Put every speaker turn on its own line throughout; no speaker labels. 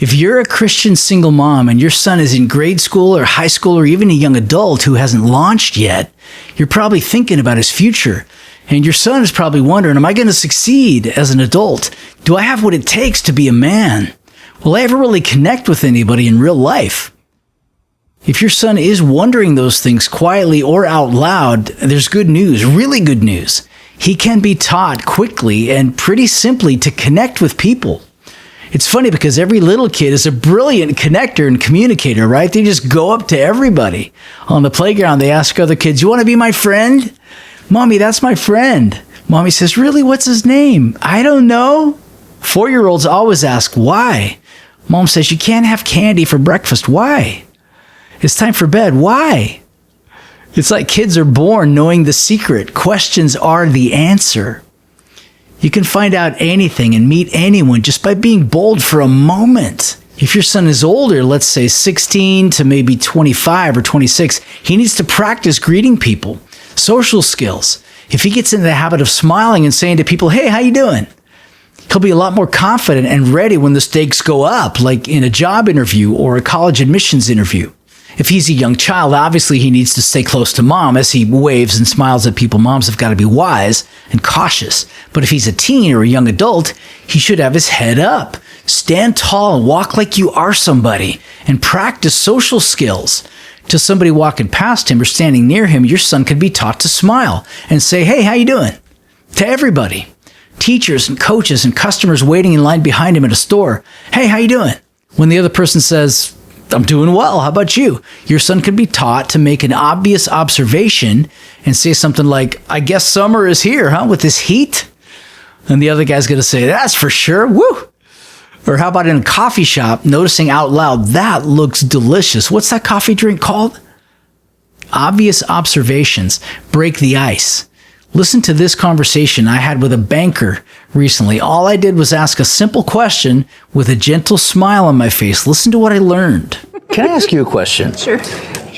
If you're a Christian single mom and your son is in grade school or high school or even a young adult who hasn't launched yet, you're probably thinking about his future. And your son is probably wondering, am I going to succeed as an adult? Do I have what it takes to be a man? Will I ever really connect with anybody in real life? If your son is wondering those things quietly or out loud, there's good news, really good news. He can be taught quickly and pretty simply to connect with people. It's funny because every little kid is a brilliant connector and communicator, right? They just go up to everybody. On the playground, they ask other kids, you want to be my friend? Mommy, that's my friend. Mommy says, really? What's his name? I don't know. 4-year-olds always ask, why? Mom says, you can't have candy for breakfast. Why? It's time for bed. Why? It's like kids are born knowing the secret. Questions are the answer. You can find out anything and meet anyone just by being bold for a moment. If your son is older, let's say 16 to maybe 25 or 26, he needs to practice greeting people, social skills. If he gets into the habit of smiling and saying to people, hey, how you doing? He'll be a lot more confident and ready when the stakes go up, like in a job interview or a college admissions interview. If he's a young child, obviously he needs to stay close to mom as he waves and smiles at people. Moms have got to be wise and cautious. But if he's a teen or a young adult, he should have his head up. Stand tall and walk like you are somebody and practice social skills. To somebody walking past him or standing near him, your son could be taught to smile and say, hey, how you doing? To everybody. Teachers and coaches and customers waiting in line behind him at a store. Hey, how you doing? When the other person says, I'm doing well. How about you? Your son can be taught to make an obvious observation and say something like, I guess summer is here, huh? With this heat? And the other guy's going to say, that's for sure. Woo! Or how about in a coffee shop, noticing out loud, that looks delicious. What's that coffee drink called? Obvious observations break the ice. Listen to this conversation I had with a banker recently. All I did was ask a simple question with a gentle smile on my face. Listen to what I learned.
Can I ask you a question?
Sure.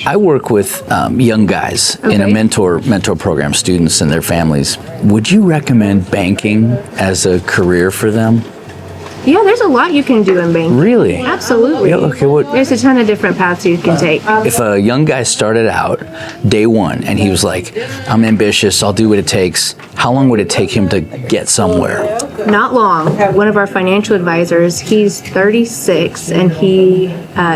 I work with young guys in a mentor program, students and their families. Would you recommend banking as a career for them?
Yeah, there's a lot you can do in banking.
Really?
Absolutely.
Yeah, okay,
there's a ton of different paths you can take.
If a young guy started out day one and he was like, I'm ambitious, I'll do what it takes, how long would it take him to get somewhere?
Not long. One of our financial advisors, he's 36, and he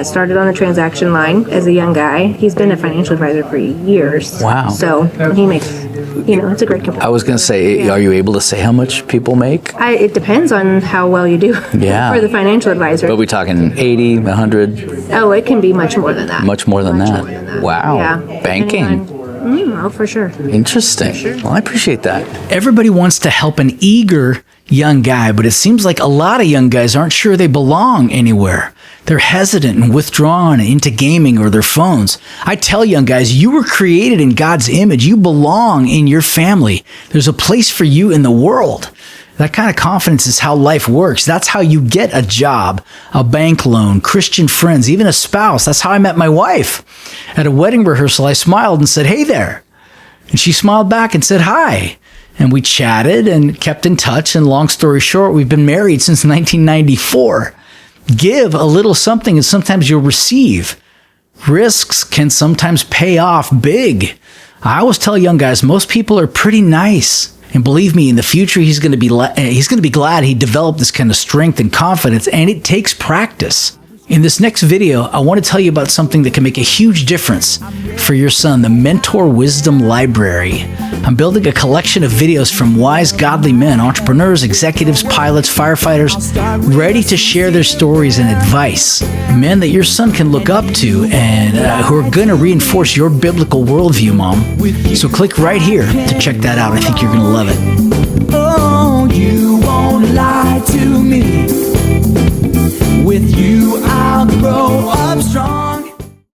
started on the transaction line as a young guy. He's been a financial advisor for years.
Wow.
So he makes, it's a great company.
I was going to say, Are you able to say how much people make?
It depends on how well you do for the financial advisor.
Are we talking 80, 100?
Oh, it can be much more than that.
Much more than that. Wow.
Yeah.
Banking.
Oh, for sure.
Interesting.
For sure.
Well, I appreciate that.
Everybody wants to help an eager young guy, but it seems like a lot of young guys aren't sure they belong anywhere. They're hesitant and withdrawn into gaming or their phones. I tell young guys, you were created in God's image. You belong in your family. There's a place for you in the world. That kind of confidence is how life works. That's how you get a job, a bank loan, Christian friends, even a spouse. That's how I met my wife. At a wedding rehearsal, I smiled and said, hey there. And she smiled back and said, hi. And we chatted and kept in touch. And long story short, we've been married since 1994. Give a little something and sometimes you'll receive. Risks can sometimes pay off big. I always tell young guys, most people are pretty nice. And believe me, in the future, he's going to be glad he developed this kind of strength and confidence, and it takes practice. In this next video, I want to tell you about something that can make a huge difference for your son, the Mentor Wisdom Library. I'm building a collection of videos from wise, godly men, entrepreneurs, executives, pilots, firefighters, ready to share their stories and advice. Men that your son can look up to and who are going to reinforce your biblical worldview, Mom. So click right here to check that out. I think you're going to love it.